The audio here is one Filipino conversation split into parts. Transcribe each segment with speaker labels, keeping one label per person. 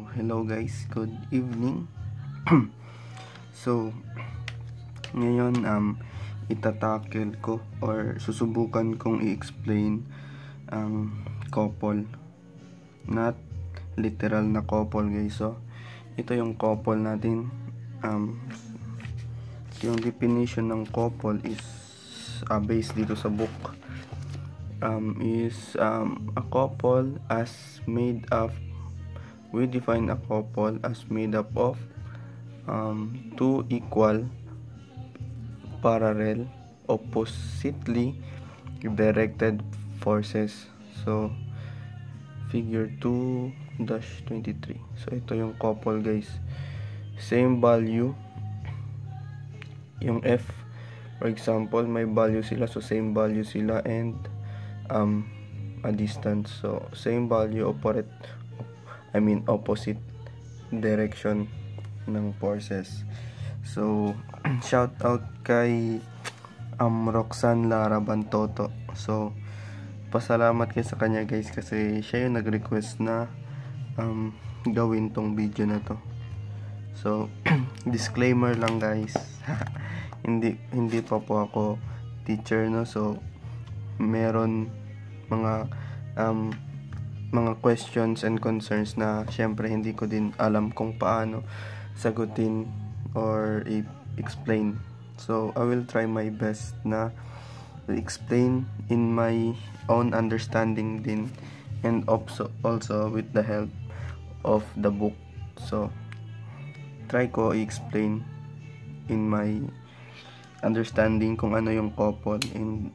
Speaker 1: hello guys, good evening. So, ngayon itatackle ko or susubukan kong i-explain ang couple. Not literal na couple guys. So, ito yung couple natin. Yung definition ng couple is based dito sa book. A couple as made up. We define a couple as made up of two equal, parallel, oppositely directed forces. So, figure 2-23. So, ito yung couple guys. Same value. Yung F, for example, may value sila. So, same value sila and a distance. So, same value, opposite direction ng forces. So, shout out kay Roxanne Lara Bantoto. So, pasalamat kayo sa kanya guys kasi siya yung nag-request na gawin tong video na to. So, disclaimer lang guys. hindi pa po ako teacher, no? So, meron mga questions and concerns na syempre hindi ko din alam kung paano sagutin or explain. So, I will try my best na explain in my own understanding din and also with the help of the book. So, try ko i-explain in my understanding kung ano yung couple and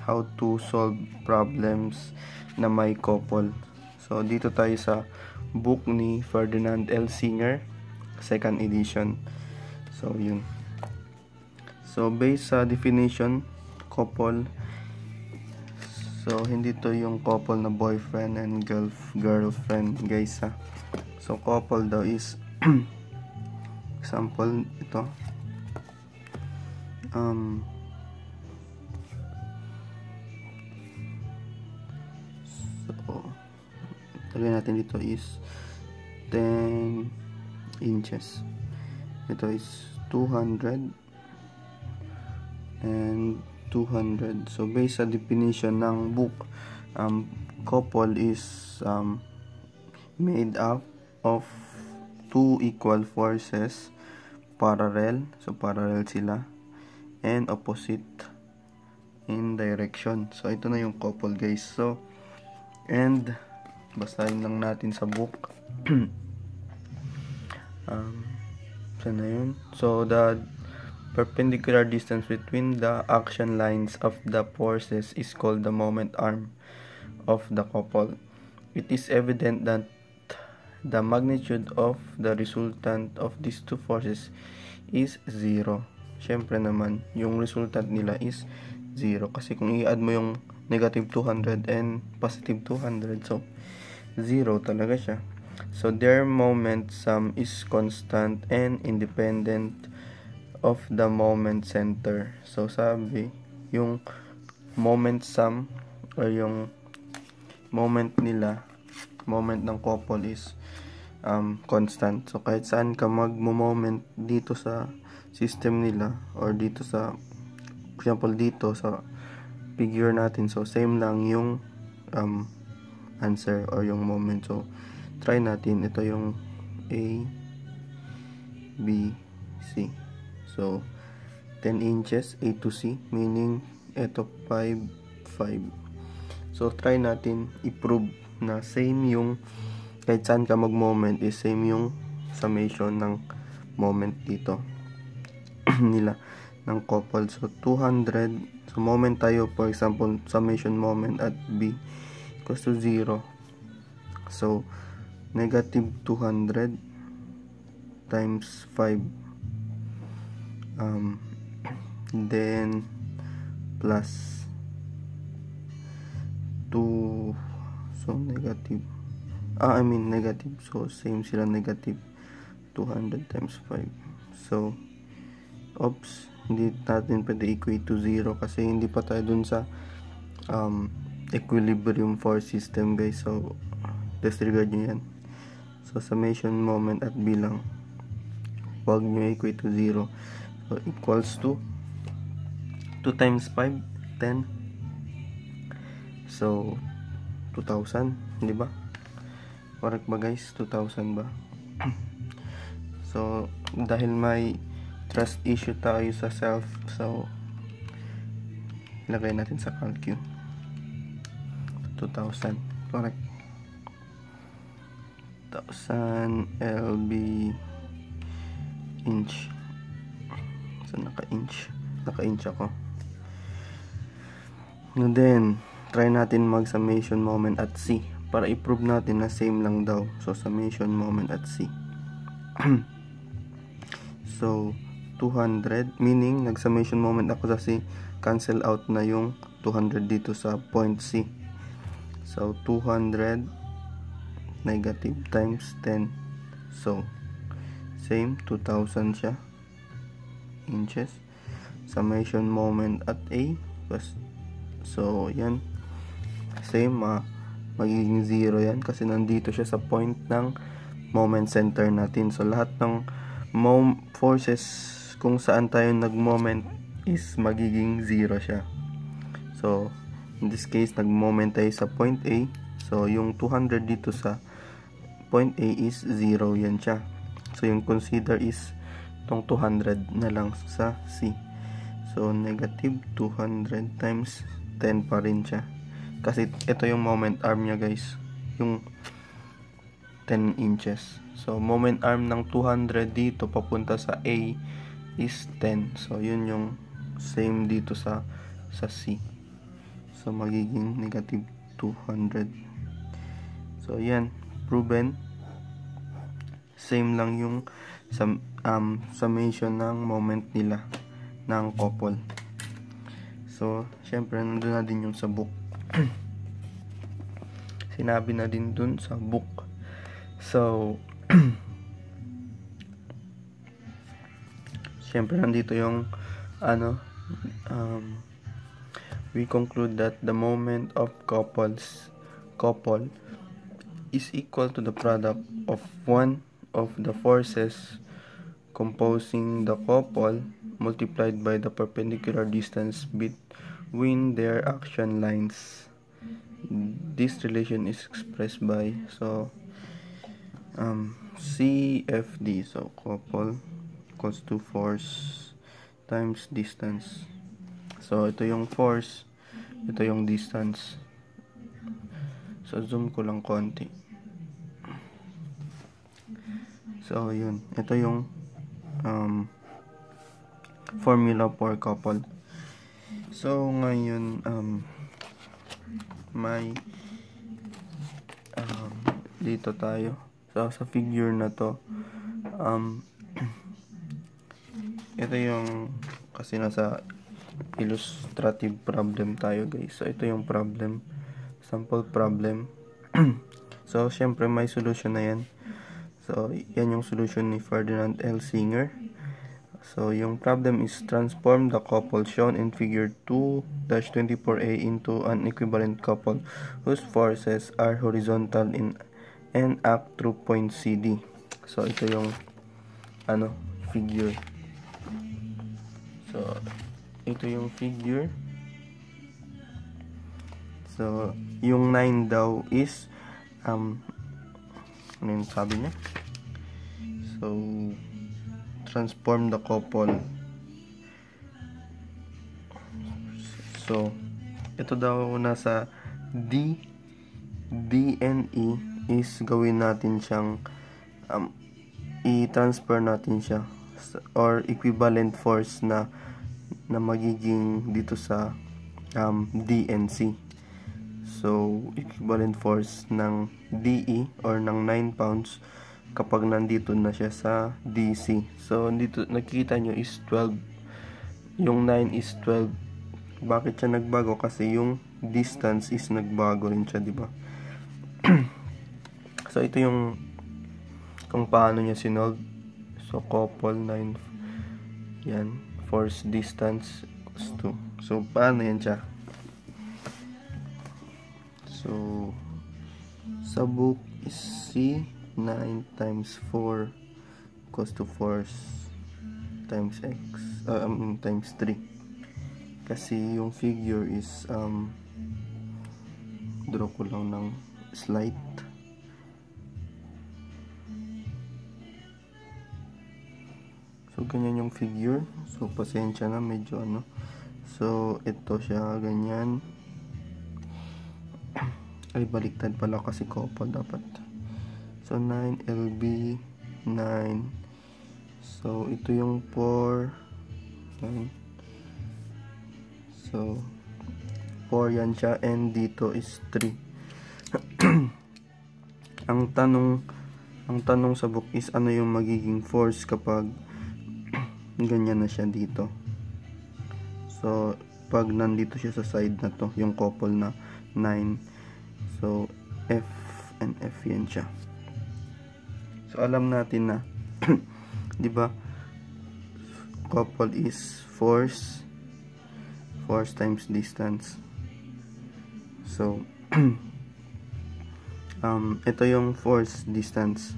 Speaker 1: how to solve problems na may couple. So, dito tayo sa book ni Ferdinand L. Singer, 2nd edition. So, yun. So, based sa definition, couple. So, hindi to yung couple na boyfriend and girlfriend, guys, ha. So, couple daw is example, ito. Lagyan natin dito is 10 inches. Ito is 200 and 200. So, based sa definition ng book, couple is made up of two equal forces, parallel. So, parallel sila. And opposite in direction. So, ito na yung couple guys. So, and basahin lang natin sa book. Saan na yun? So, the perpendicular distance between the action lines of the forces is called the moment arm of the couple. It is evident that the magnitude of the resultant of these two forces is 0. Syempre naman, yung resultant nila is 0. Kasi kung i-add mo yung negative 200 and positive 200, so 0 talaga siya. So, their moment sum is constant and independent of the moment center. So, sabi, yung moment sum or yung moment nila, moment ng couple is constant. So, kahit saan ka mag-moment dito sa system nila or dito sa, for example, dito sa figure natin. So, same lang yung answer or yung moment. So, try natin. Ito yung A, B, C. So, 10 inches, A to C. Meaning, ito 5, 5. So, try natin i-prove na same yung, kahit saan ka mag-moment, is same yung summation ng moment dito. Nila, ng couple. So, 200. So, moment tayo, for example, summation moment at B equals to 0. So, negative 200 times 5. Then, plus 2. So, negative. Negative. So, same sila, negative 200 times 5. So, oops, hindi natin pwede equate to 0 kasi hindi pa tayo dun sa equilibrium force system guys. So, disregard nyo yan. So, summation moment at bilang. Huwag nyo equate to 0. So, equals to 2 times 5, 10. So, 2,000. Di ba? Correct ba guys? 2,000 ba? So, dahil may trust issue tayo sa self, so, ilagay natin sa calcu. 2,000. Correct. 1,000 lb inch. So, naka-inch ako. And then, try natin mag-summation moment at C para i-prove natin na same lang daw. So, summation moment at C. So, 200, meaning nag-summation moment ako sa C, cancel out na yung 200 dito sa point C. So, 200 negative times 10. So, same, 2,000 siya inches. Summation moment at A. So, yan. Same, magiging 0 yan kasi nandito siya sa point ng moment center natin. So, lahat ng forces kung saan tayo nag-moment is magiging 0 siya. So, in this case, nag-moment tayo sa point A. So, yung 200 dito sa point A is 0 yan siya. So, yung consider is itong 200 na lang sa C. So, negative 200 times 10 pa rin siya. Kasi ito yung moment arm niya guys. Yung 10 inches. So, moment arm ng 200 dito papunta sa A is 10. So, yun yung same dito sa C. So, magiging negative 200. So, yan. Proven. Same lang yung summation ng moment nila ng couple. So, syempre, nandun na din yung sa book. Sinabi na din dun sa book. So, syempre, nandito yung we conclude that the moment of couple is equal to the product of one of the forces composing the couple multiplied by the perpendicular distance between their action lines. This relation is expressed by CFD. So, couple equals to force times distance. So, ito yung force, ito yung distance. So, zoom ko lang konti. So, yun. Ito yung formula for couple. So, ngayon, may dito tayo. So, sa figure na to, ito yung, kasi nasa illustrative problem tayo guys. So, ito yung problem. Sample problem. So, syempre, may solution na yan. So, yan yung solution ni Ferdinand L. Singer. So, yung problem is transform the couple shown in figure 2-24a into an equivalent couple whose forces are horizontal and act through point CD. So, ito yung figure. So, ito yung figure. So, yung 9 daw is ano yung sabi niya? So, transform the couple. So, ito daw nasa DNE is gawin natin siyang i-transfer natin siya or equivalent force na magiging dito sa DNC. So, equivalent force ng DE or ng 9 pounds kapag nandito na siya sa DC. So, dito nakikita nyo is 12. Yung 9 is 12. Bakit siya nagbago? Kasi yung distance is nagbago rin siya, di ba? So, ito yung kung paano niya sinolve. So, couple 9. Yan. Force distance equals 2. So, paano yan siya? So, sa book is C 9 times 4 equals to force times x times 3. Kasi yung figure is draw ko lang ng slide. So ganyan yung figure. So pasensya na, medyo ano. So ito siya ganyan. Ay, baliktad pala kasi couple dapat. So 9 LB 9. So ito yung 4 9. So 4 yan siya, and dito is 3. ang tanong sa book is ano yung magiging force kapag ganyan na siya dito. So pag nandito siya sa side na to, yung couple na 9. So F and F yan siya. So alam natin na 'di ba? Couple is force times distance. So ito yung force distance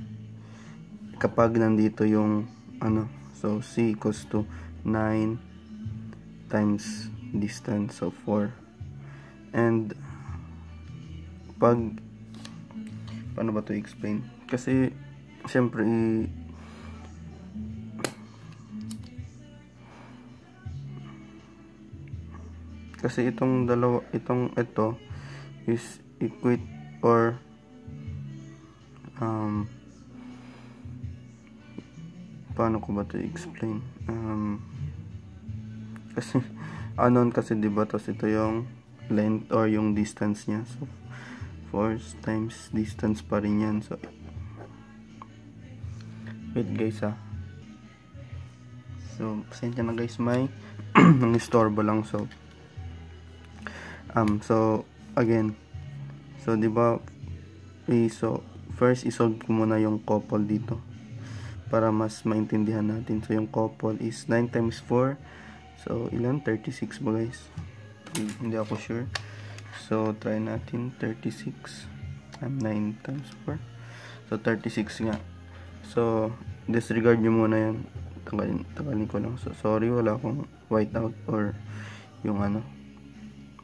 Speaker 1: kapag nandito yung ano. So C equals to 9 times distance, so 4. And pag paano ba to explain? Kasi siyempre ito is equate or paano ko ba to explain? Kasi unknown kasi, diba? Tapos ito yung length or yung distance niya. So force times distance pa rin yan. So wait guys So pasensya na guys, may nangistorbo lang. So again, so diba, so first isolve ko muna yung couple dito para mas maintindihan natin. So yung couple is 9 times 4. So ilan? 36 ba guys? Hindi ako sure. So try natin 36. 9 times 4. So 36 nga. So disregard nyo muna yan. Tagalin ko lang. So sorry, wala akong whiteout or yung ano,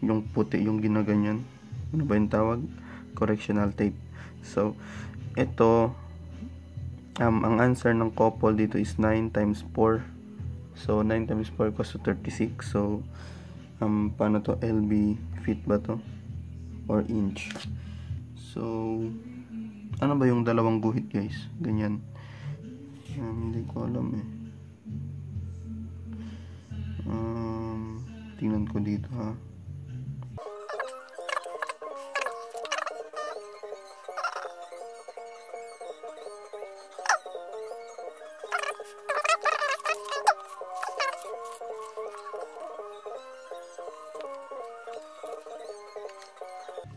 Speaker 1: yung puti, yung ginaganyan. Ano ba yung tawag? Correctional tape. So ito, ang answer ng couple dito is 9 times 4. So 9 times 4 equals to 36. So paano to? LB, feet ba to? Or inch? So ano ba yung dalawang guhit guys? Ganyan. Hindi ko alam eh. Tingnan ko dito ha.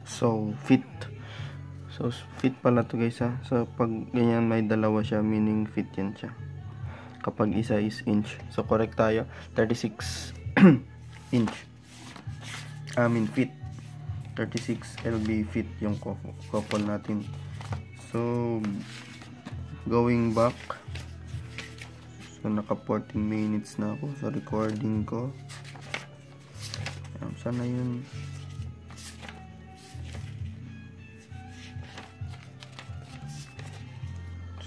Speaker 1: So feet. So feet pala to guys ha. So pag ganyan may dalawa siya, meaning feet yan siya. Kapag isa is inch. So correct tayo. 36 inch. Feet. 36 LB feet yung couple natin. So going back. So naka 14 minutes na ako sa recording ko. Sana yun.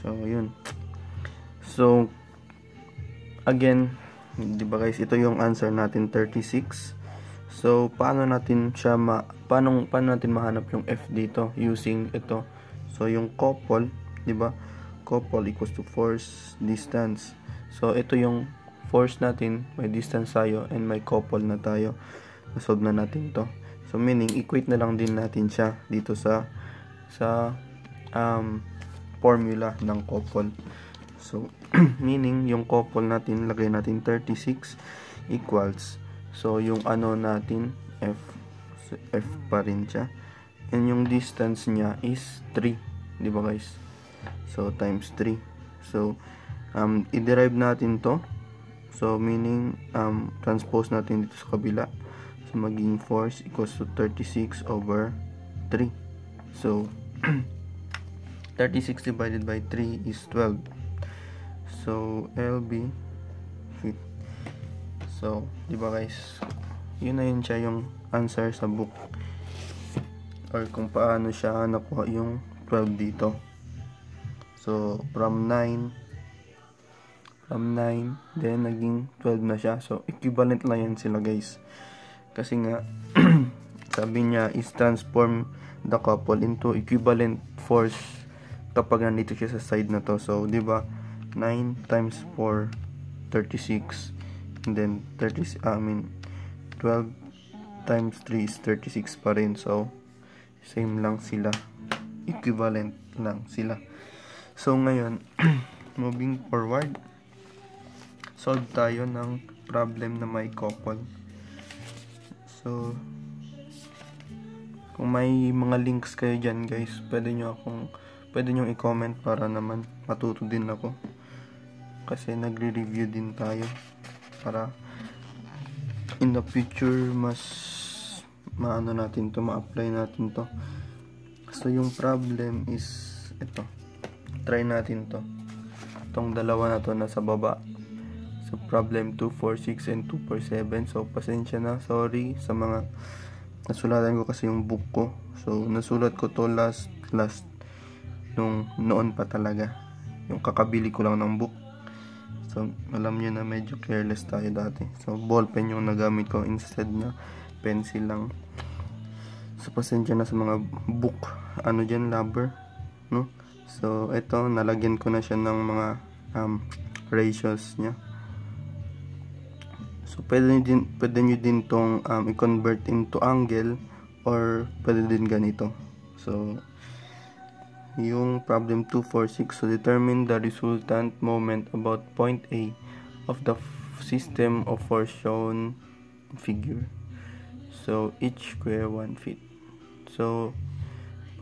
Speaker 1: So yun. So again, di ba guys, ito yung answer natin, 36. So paano natin mahanap yung F dito using ito? So yung couple, di ba? Couple equals to force distance. So ito yung force natin, may distance tayo and may couple na tayo. Nasolve na natin to. So meaning equate na lang din natin siya dito sa formula ng couple. So meaning yung couple natin, lagay natin 36 equals, so yung ano natin F, so F pa rin siya, and yung distance niya is 3, di ba guys? So times 3. So i-derive natin to. So meaning transpose natin dito sa kabila. So maging force equals to 36 over 3. So 36 divided by 3 is 12. So, LB feet. So, di ba guys? Yun na yun siya yung answer sa book. Or kung paano siya nakuha yung 12 dito. So, from 9, then naging 12 na siya. So, equivalent lang yan sila guys. Kasi nga, sabi niya is transform the couple into equivalent force kapag nandito siya sa side na to. So, di ba 9 times 4, 36. And then 12 times 3 is 36 pa rin. So, same lang sila. Equivalent lang sila. So, ngayon, moving forward, solve tayo ng problem na may couple. So, kung may mga links kayo dyan guys, pwede nyo i-comment para naman matuto din ako. Kasi nagre-review din tayo para in the future mas maano natin to, ma-apply natin to. So yung problem is ito. Try natin to. Itong dalawa na to nasa baba. So problem 246 and 247. So pasensya na, sorry sa mga nasulatan ko kasi yung book ko. So nasulat ko to last noon pa talaga. Yung kakabili ko lang ng book. So alam niyo na medyo careless tayo dati. So ballpen yung nagamit ko instead na pencil lang. So pasensya na sa mga book dyan, lover, no? So ito, nalagyan ko na siya ng mga ratios niya. So pwede nyo din tong i-convert into angle or pwede din ganito. So yung problem 246, so determine the resultant moment about point A of the system of force shown figure. So each square 1 feet. So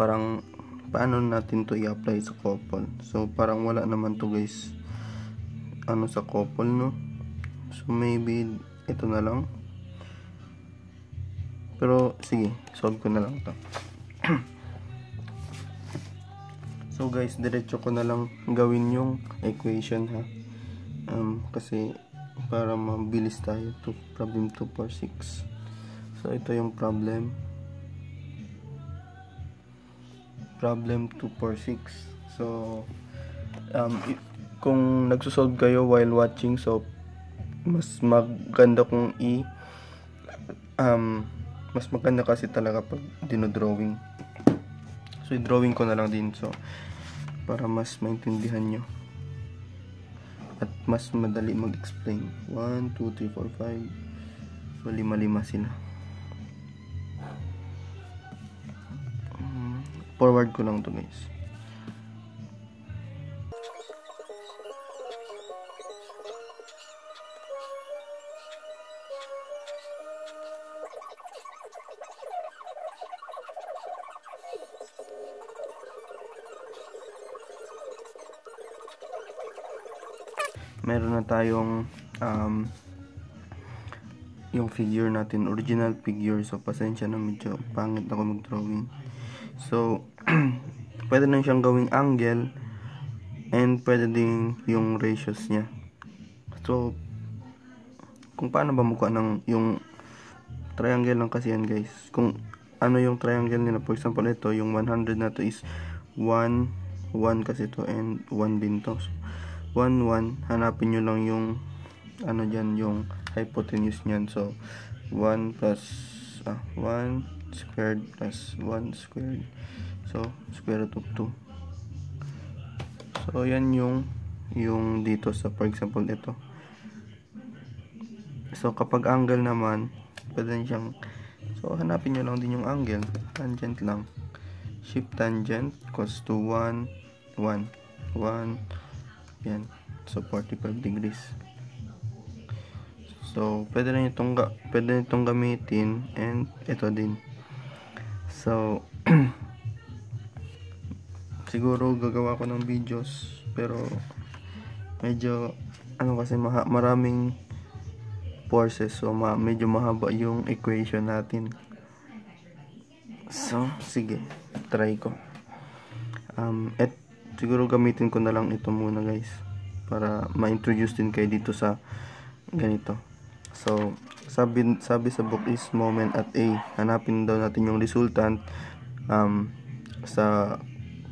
Speaker 1: parang paano natin to i-apply sa couple? So parang wala naman to guys sa couple, no? So maybe ito na lang. Pero sige, solve ko na lang to. So guys, diretso ko na lang gawin yung equation ha. Kasi para mabilis tayo to problem 246. So ito yung problem 246. So kung nagsosolve kayo while watching, so mas maganda kung mas maganda kasi talaga pag dinodrawing. So i-drawing ko na lang din, so para mas maintindihan nyo at mas madali mag-explain. 1, 2, 3, 4, 5. So lima sila. Forward ko lang to guys. Meron na tayong yung figure natin, original figure. So pasensya na, medyo pangit ako mag-drawing. So pwede na siyang gawing angle and pwede din yung ratios niya. So kung paano ba mukha ng yung triangle lang kasi yan guys. Kung ano yung triangle nila, for example ito, yung 100 na to is 1 kasi to and 1 din to. So 1, 1, hanapin nyo lang yung dyan, yung hypotenuse nyan. So 1 plus 1 squared plus 1 squared, so square root of 2. So yan yung dito sa, for example ito. So kapag angle naman, pwede siyang, so hanapin nyo lang din yung angle, tangent lang, shift tangent equals to 1, 1, 1, yan. So 45 degrees. So pwede na itong gamitin, and ito din. So siguro gagawa ko ng videos, pero medyo kasi maraming forces, so medyo mahaba yung equation natin. So sige, try ko. siguro gamitin ko na lang ito muna guys, para ma-introduce din kayo dito sa ganito. So, sabi sa book is moment at A. Hanapin daw natin yung resultant sa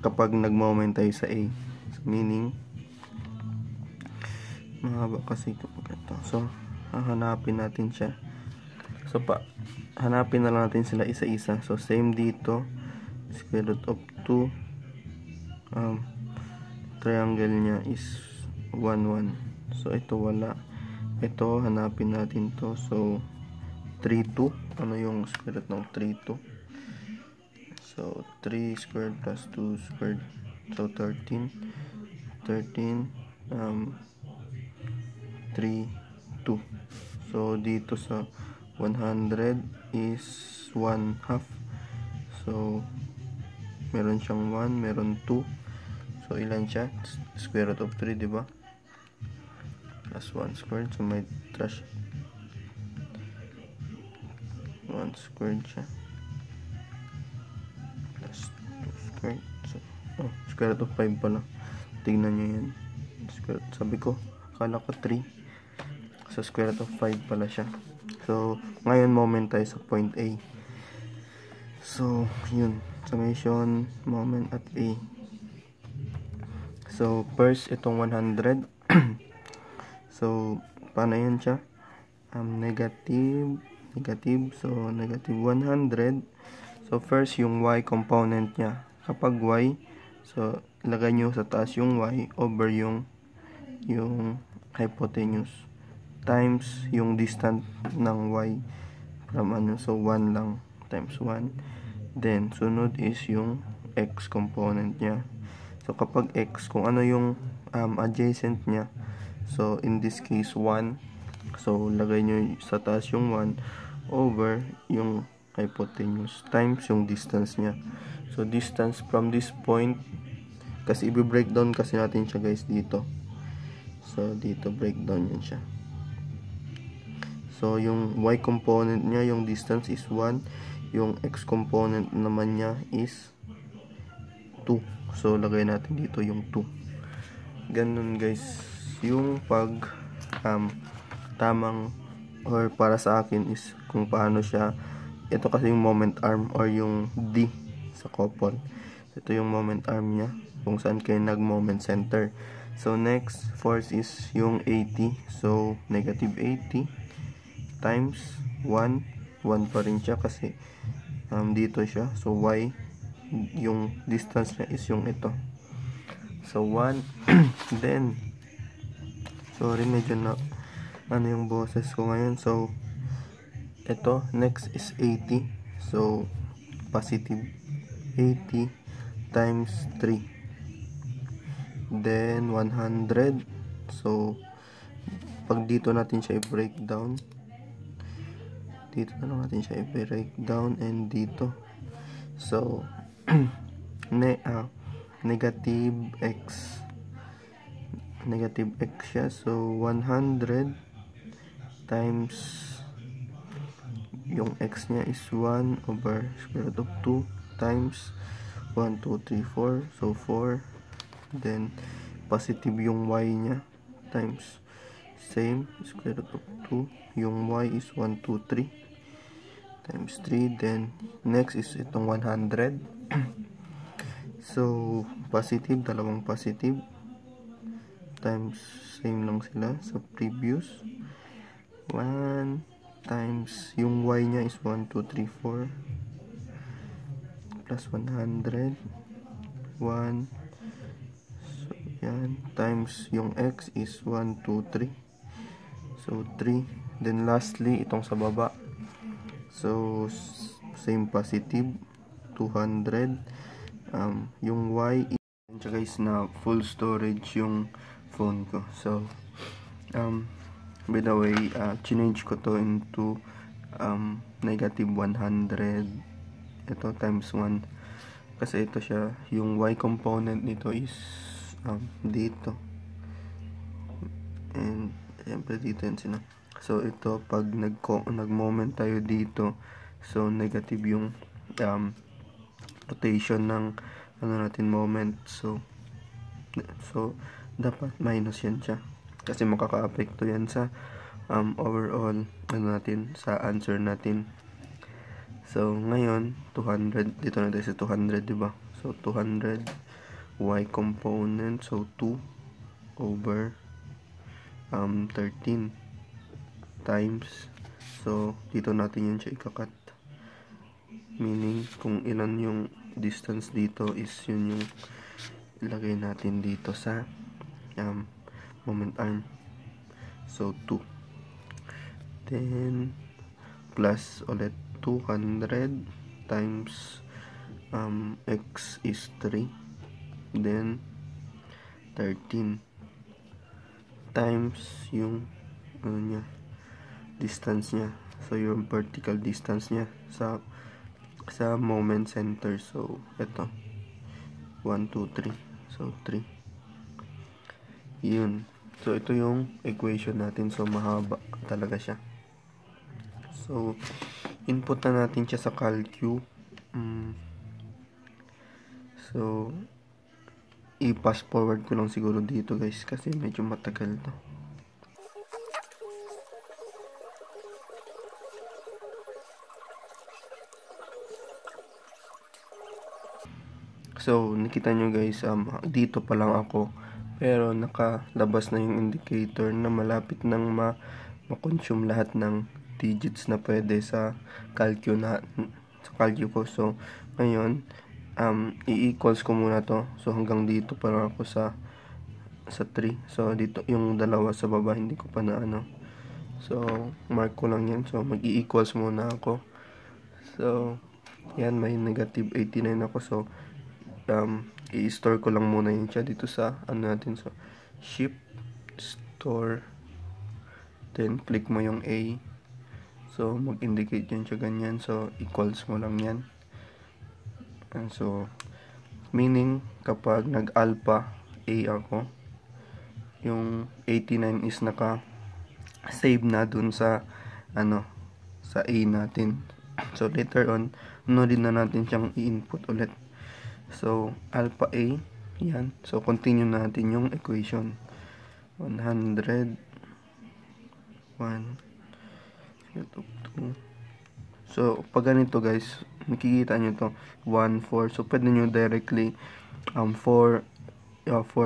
Speaker 1: kapag nag-moment tayo sa A. So, meaning, mahaba kasi kapag ito. So, hahanapin natin siya. So, hanapin na lang natin sila isa-isa. So, same dito. Square root of 2. Triangle niya is 1, 1. So, ito wala. Ito, hanapin natin to. So, 3, 2. Ano yung square root ng 3, 2? So, 3 squared plus 2 squared. So, 13. 13. 3, 2. So, dito sa 100 is 1 half. So, meron siyang 1, meron 2. So, ilan siya? Square root of 3, diba? Plus 1 squared. So, may trash. 1 squared siya. Plus 2 squared. So, square root of 5 pala. Tignan nyo yan. Square, sabi ko, akala ko 3. So, square root of 5 pala siya. So, ngayon moment tayo sa point A. So, yun. Summation, moment at A. So, first, itong 100. So, paano yan siya? Negative. So, negative 100. So, first, yung Y component niya. Kapag Y, so, lagay nyo sa taas yung Y over yung hypotenuse. Times yung distance ng Y from ano. So, 1 lang. Times 1. Then, sunod is yung X component niya. So, kapag X, kung ano yung adjacent niya. So, in this case, 1. So, lagay nyo sa taas yung 1 over yung hypotenuse times yung distance niya. So, distance from this point, kasi i-breakdown kasi natin siya guys dito. So, dito breakdown yan siya. So, yung Y component niya, yung distance is 1. Yung X component naman niya is 2. So, lagay natin dito yung 2. Ganun guys. Yung pag tamang or para sa akin is kung paano siya, ito kasi yung moment arm or yung D sa couple. Ito yung moment arm niya kung saan kayo nag-moment center. So next force is yung 80. So negative 80 times 1 pa rin siya kasi dito siya. So Y, yung distance niya is yung ito. So 1 then sorry, medyo na ano yung boses ko ngayon. So ito, next is 80. So positive 80 times 3. Then 100. So pag dito natin siya i-breakdown, dito na lang natin siya i-breakdown, and dito. So negative X siya. So 100 times yung X niya is 1 over square root of 2 times 1, 2, 3, 4. So 4. Then positive yung Y niya times same square root of 2. Yung Y is 1, 2, 3 times 3. Then next is itong 100. So positive, dalawang positive times same lang sila sa previous. 1 times yung Y niya is 1, 2, 3, 4 plus 100 1. So yan, times yung X is 1, 2, 3. So 3. Then lastly, itong sa baba. So same positive 200. Yung Y guys, na full storage yung phone ko. So by the way, change ko to into negative 100. Ito times 1 kasi ito siya, yung Y component nito is dito, and siyempre dito yan sila. So ito, pag nag-moment tayo dito, so negative yung rotation ng ano natin moment. So So, dapat minus yan siya. Kasi makaka-apekto yan sa overall natin, sa answer natin. So, ngayon, 200. Dito na tayo sa 200, diba? So, 200 y component. So, 2 over 13 times. So, dito natin yun siya ikakat. Meaning, kung ilan yung distance dito is yun yung ilagay natin dito sa moment arm. So, 2. Then, plus ulit 200 times x is 3. Then, 13 times yung distance niya. So, yung vertical distance niya sa moment center. So, ito 1, 2, 3. So, 3. Yun. So, ito yung equation natin. So, mahaba talaga siya. So, input na natin siya sa calcu. So, i-pass forward ko lang siguro dito guys kasi medyo matagal to. So, nakita nyo guys, dito pa lang ako. Pero nakalabas na yung indicator na malapit nang ma-consume lahat ng digits na pwede sa calcu ko. So, ngayon, i-equals ko muna to. So, hanggang dito pa lang ako sa 3. So, dito yung dalawa sa baba, hindi ko pa na So, mark ko lang yan. So, mag-i-equals muna ako. So, yan, may negative 89 ako. So, i-store ko lang muna yun siya dito sa natin. So, shift, store, then click mo yung A. So, mag-indicate yun siya ganyan. So, equals mo lang yan. And so, meaning, kapag nag-alpha A ako, yung 89 is naka-save na dun sa sa A natin. So, later on, din na natin siyang i-input ulit. So, alpha A, yan. So, continue natin yung equation. 100, 1, 2. So, pag ganito guys, makikita nyo to 1, 4. So, pwede nyo directly 4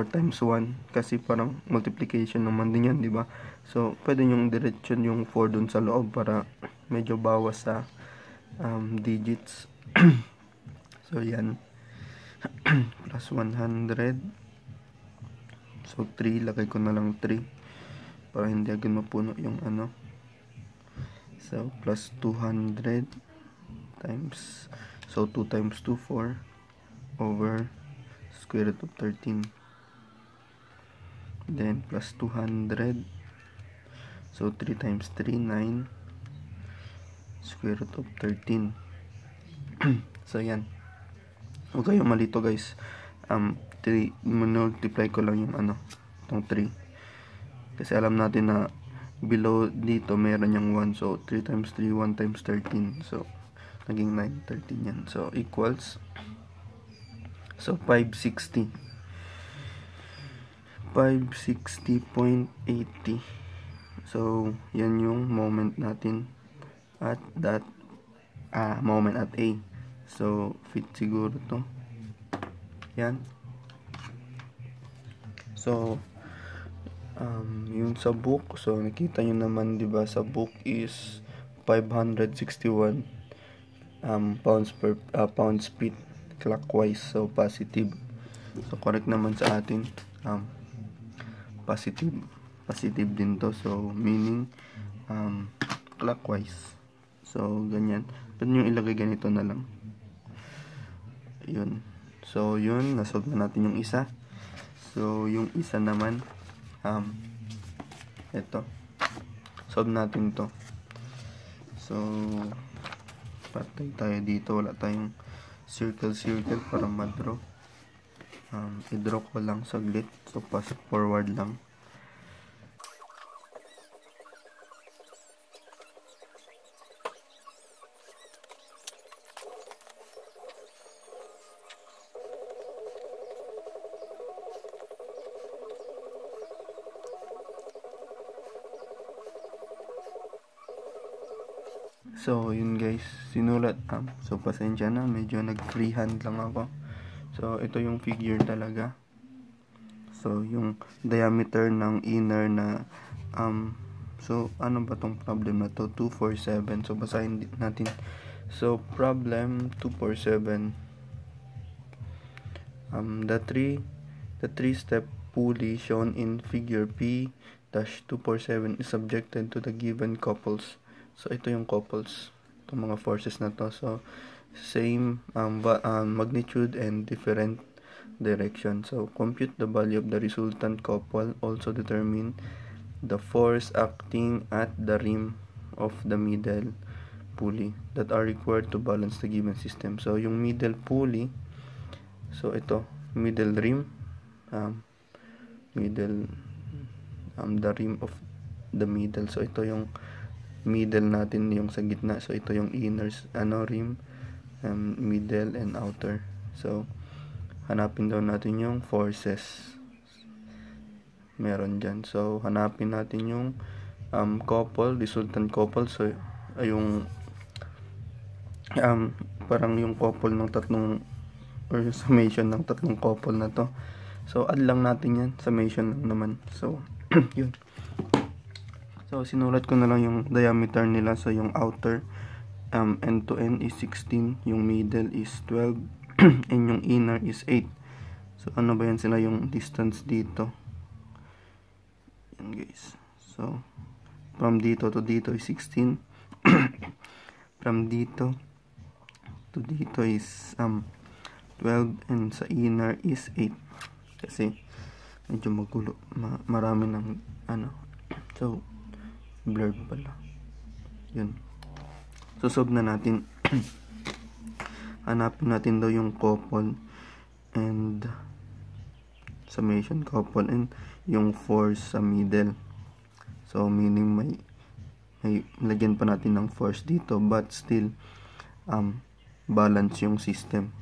Speaker 1: times 1 kasi parang multiplication naman din yan, di ba? So, pwede nyo diretso yung 4 dun sa loob para medyo bawas sa digits. So, yan. Plus 100. So, 3. Lagay ko na lang 3 para hindi agad mapuno yung So, plus 200 times, so 2 times 2, 4 over square root of 13. Then, plus 200. So, 3 times 3, 9 square root of 13. So, yan. Huwag kayong malito guys. 3, multiply ko lang yung itong 3. Kasi alam natin na below dito meron yung 1. So, 3 times 3, 1 times 13. So, naging 9, 13 yan. So, equals. So, 560. 560.80. So, yan yung moment natin at that moment at A. So, fit siguro to. Yan. So, yung sa book, so nakita nyo naman, di ba, sa book is 561 pounds feet clockwise. So, positive. So, correct naman sa atin. Positive din to. So, meaning clockwise. So, ganyan. Pwede nyo ilagay ganito na lang. Yun. So, yun. Nasolve na natin yung isa. So, yung isa naman, ito. Solve natin to. So, patay tayo dito. Wala tayong circle para ma-draw. I-draw ko lang saglit. So, pass forward lang. So, yun guys, sinulat. So, pasensya na, medyo nag-freehand lang ako. So, ito yung figure talaga. So, yung diameter ng inner na, so, ano ba tong problem na to? 247. So, basahin natin. So, problem 247. The three-step pulley shown in figure P-247 is subjected to the given couples. So, ito yung couples. Itong mga forces na to. So, same magnitude and different direction. So, compute the value of the resultant couple. Also determine the force acting at the rim of the middle pulley that are required to balance the given system. So, yung middle pulley, so ito, middle rim, the rim of the middle. So, ito yung middle natin, yung sa gitna. So, ito yung inner, rim, middle, and outer. So, hanapin daw natin yung forces. Meron dyan. So, hanapin natin yung couple, resultant couple. So, yung parang yung couple ng tatlong, or yung summation ng tatlong couple na to. So, add lang natin yan. Summation lang naman. So, yun. So, sinulat ko na lang yung diameter nila. So, yung outer end to end is 16. Yung middle is 12. And yung inner is 8. So, ano ba yan sila yung distance dito? Yan guys. So, from dito to dito is 16. From dito to dito is 12. And sa inner is 8. Kasi, medyo magulo. Marami ng so, blurred pala. Yun. So, solve na natin. Hanapin natin daw yung couple and summation couple and yung force sa middle. So, meaning may lagyan pa natin ng force dito but still balance yung system.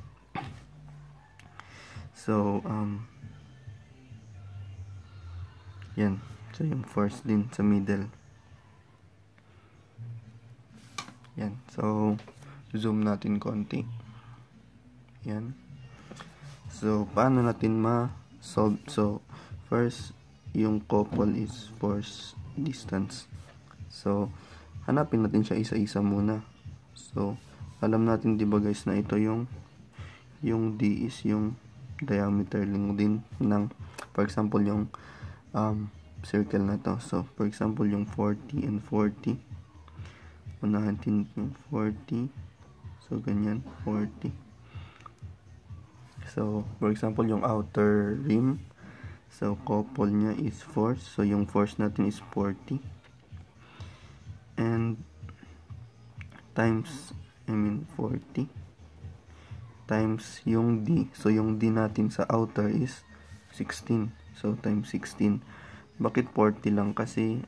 Speaker 1: So, yan. So, yung force din sa middle. Yan. So, zoom natin konti. Yan. So, paano natin ma-solve? So, first, yung couple is force distance. So, hanapin natin siya isa-isa muna. So, alam natin diba guys na ito yung D is yung diameter lang din ng, for example, yung circle na to. So, for example, yung 40 and 40. Unahin yung 40. So, ganyan, 40. So, for example, yung outer rim. So, couple niya is force. So, yung force natin is 40. And, times, 40. Times yung D. So, yung D natin sa outer is 16. So, times 16. Bakit 40 lang? Kasi,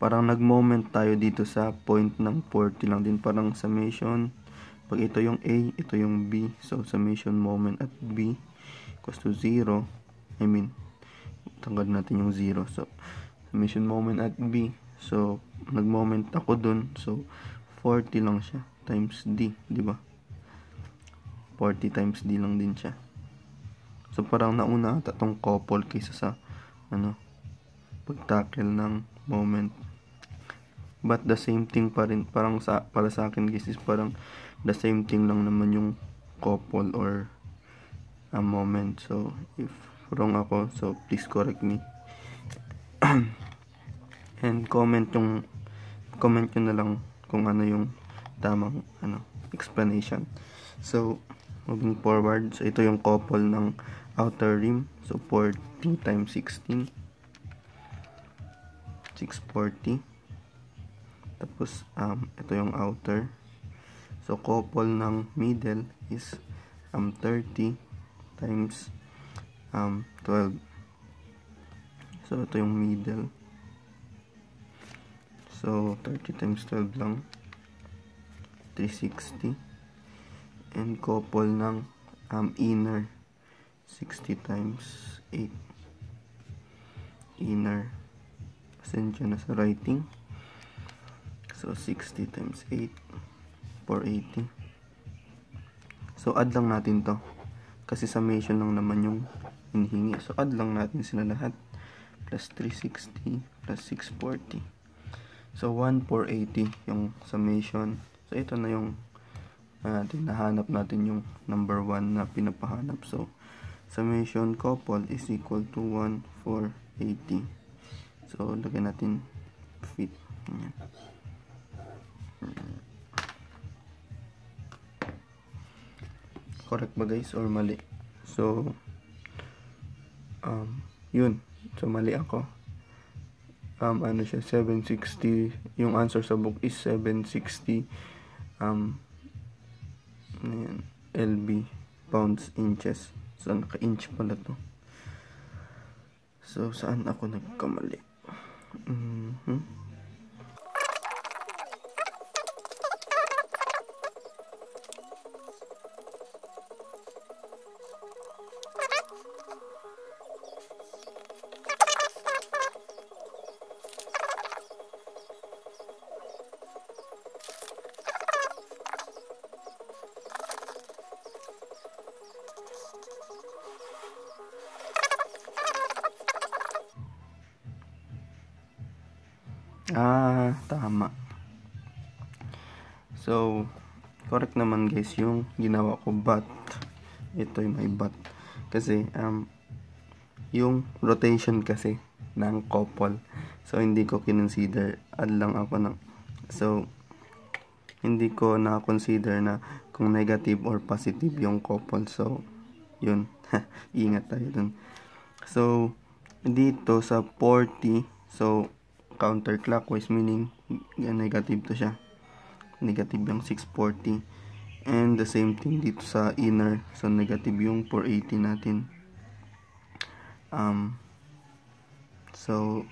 Speaker 1: parang nag-moment tayo dito sa point ng 40 lang din. Parang summation. Pag ito yung A, ito yung B. So, summation moment at B equals to 0. Tanggal natin yung 0. So, summation moment at B. So, nag-moment ako dun. So, 40 lang siya. Times D. Diba? 40 times D lang din siya. So, parang nauna ata tong couple kaysa sa, pag-tackle ng moment. But the same thing pa rin, parang para sa akin guys is parang the same thing lang naman yung couple or a moment. So, if wrong ako, so please correct me. And comment nyo na lang kung ano yung tamang explanation. So, moving forward, so ito yung couple ng outer rim. So, 40 times 16. 640. Tapos, ito yung outer. So, couple ng middle is 30 times 12. So, ito yung middle. So, 30 times 12 lang. 360. And couple ng inner. 60 times 8. Inner. Pasensya na sa writing. So 60 times 8, 480. So add lang natin to kasi summation lang naman yung hinihingi. So add lang natin sila lahat, plus 360 plus 640. So 1480 yung summation. So ito na yung nahanap natin yung number 1 na pinapahanap. So summation couple is equal to 1480. So lagyan natin fit. Ayan. Correct ba guys or mali? So yun. So mali ako. Ano siya, 760. Yung answer sa book is 760 ayan, LB pounds inches. So naka-inch pala to. So saan ako nagkamali? Tama. So, correct naman guys yung ginawa ko, but ito yung may but. Kasi, yung rotation kasi ng couple. So, hindi ko kinonsider. Add lang ako ng, so, hindi ko na-consider na kung negative or positive yung couple. So, yun. Ingat tayo dun. So, dito sa 40, so, counterclockwise, meaning negative to siya, negative yung 640, and the same thing dito sa inner, so negative yung 480 natin. So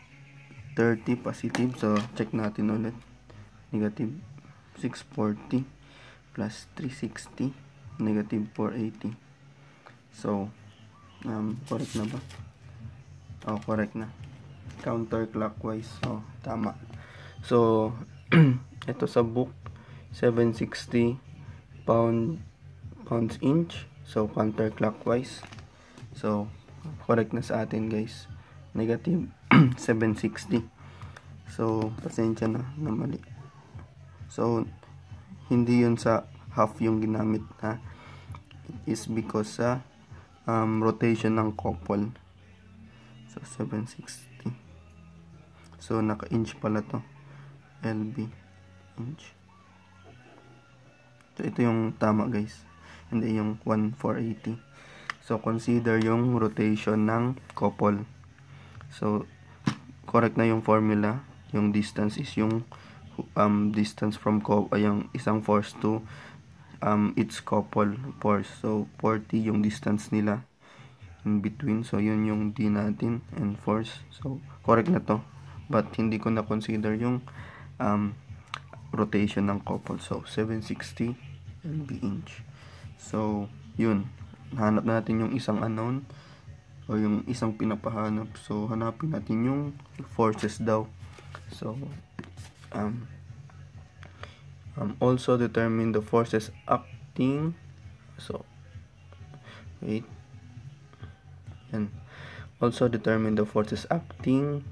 Speaker 1: 30 positive, so check natin ulit, negative 640 plus 360, negative 480. So correct na ba? Correct na. Counterclockwise. Tama. So, ito sa book, 760 pounds inch. So, counterclockwise. So, correct na sa atin guys. Negative 760. So, pasensya na mali. So, hindi yun sa half yung ginamit, ha. It is because sa rotation ng couple. So, 760. So, naka-inch pala to. LB. Inch. So, ito yung tama guys. Hindi yung 1480. So, consider yung rotation ng couple. So, correct na yung formula. Yung distance is yung distance from yung isang force to its couple force. So, 40 yung distance nila in between. So, yun yung D natin and force. So, correct na to. But, hindi ko na-consider yung rotation ng couple. So, 760 LB inch. So, yun. Hanap natin yung isang unknown o yung isang pinapahanap. So, hanapin natin yung forces daw. So, also determine the forces acting. So, wait. And also determine the forces acting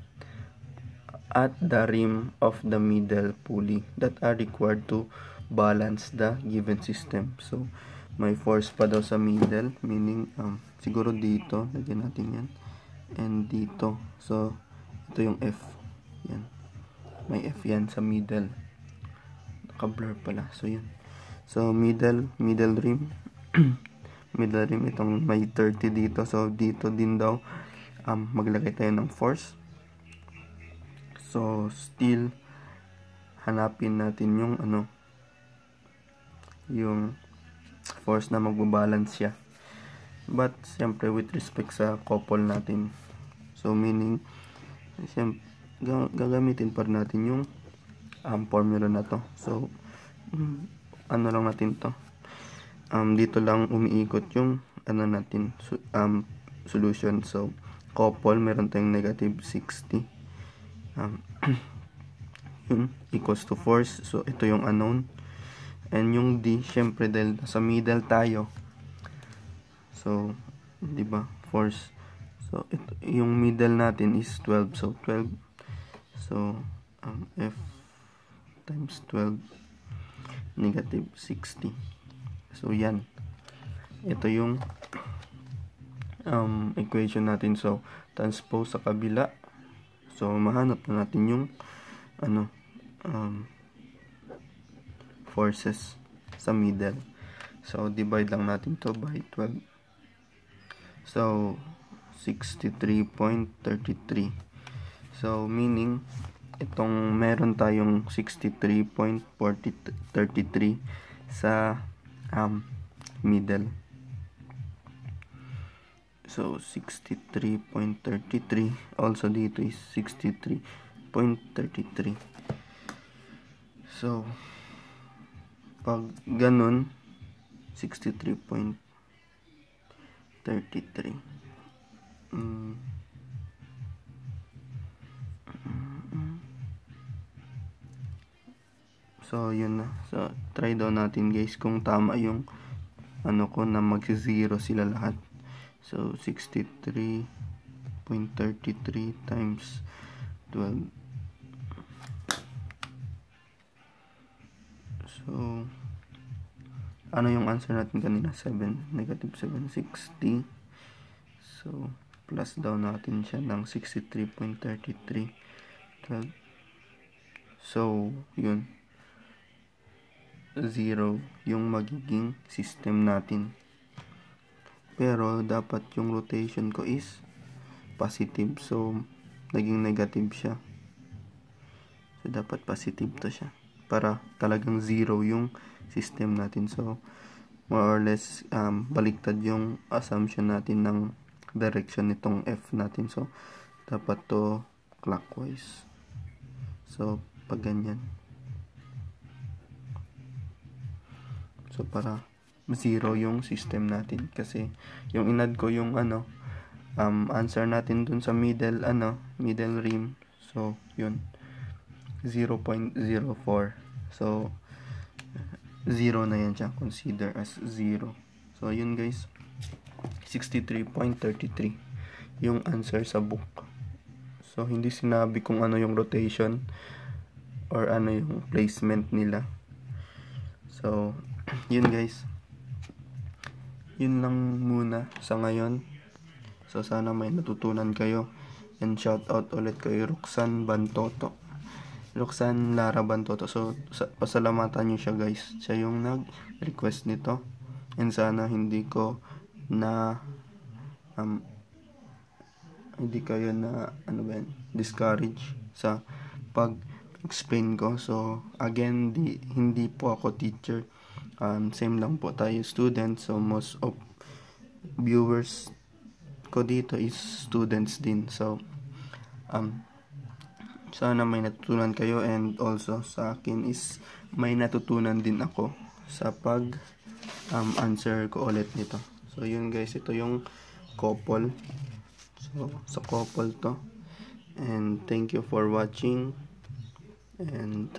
Speaker 1: at the rim of the middle pulley that are required to balance the given system. So, may force pa daw sa middle, meaning siguro dito, lagyan natin yan, and dito. So, ito yung F. Yan. May F yan sa middle. Naka-blur pala. So, yan. So, middle rim. Middle rim, itong may 30 dito. So, dito din daw, maglagay tayo ng force. So, still, hanapin natin yung yung force na magbabalance siya. But, siyempre, with respect sa couple natin. So, meaning, siyempre, gagamitin pa natin yung formula na to. So, ano lang natin to. Dito lang umiikot yung natin, solution. So, couple, meron tayong negative 60. yun, equals to force. So, ito yung unknown. And yung D, syempre dahil sa middle tayo. So, di ba? Force. So, ito, yung middle natin is 12. So, 12. So, F times 12 negative 60. So, yan. Ito yung equation natin. So, transpose sa kabila. So, mahanap na natin yung forces sa middle. So, divide lang natin to by 12. So, 63.33. So, meaning, itong meron tayong 63.33 sa middle. So, 63.33. Also, dito is 63.33. So, pag ganun, 63.33. So, yun na. So, try daw natin guys kung tama yung ko na mag-0 sila lahat. So, 63.33 times 12. So, ano yung answer natin kanina? 7, negative 760. So, plus daw natin siya ng 63.33. 12. So, yun. 0 yung magiging system natin. Pero, dapat yung rotation ko is positive. So, naging negative siya. So, dapat positive to siya. Para talagang 0 yung system natin. So, more or less, baliktad yung assumption natin ng direction nitong F natin. So, dapat to clockwise. So, pag ganyan. So, para 0 yung system natin. Kasi, yung inad ko yung answer natin dun sa middle rim. So, yun. 0.04. So, 0 na yan siya. Consider as 0. So, yun guys. 63.33 yung answer sa book. So, hindi sinabi kung ano yung rotation or ano yung placement nila. So, yun guys. Yun lang muna sa ngayon. So, sana may natutunan kayo. And shout out ulit kay Roxanne Bantoto. Roxanne Lara Bantoto. So, pasalamatan nyo siya guys. Siya yung nag-request nito. And sana hindi ko na hindi kayo na discourage sa pag-explain ko. So, again, hindi po ako teacher. Same lang po tayo student. So, most of viewers ko dito is students din. So, sana may natutunan kayo, and also sa akin is may natutunan din ako sa pag answer ko ulit nito. So yun guys, ito yung couple. So sa couple to. And thank you for watching. And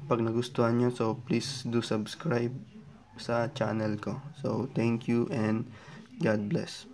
Speaker 1: pag nagustuhan nyo, so please do subscribe sa channel ko. So thank you and God bless.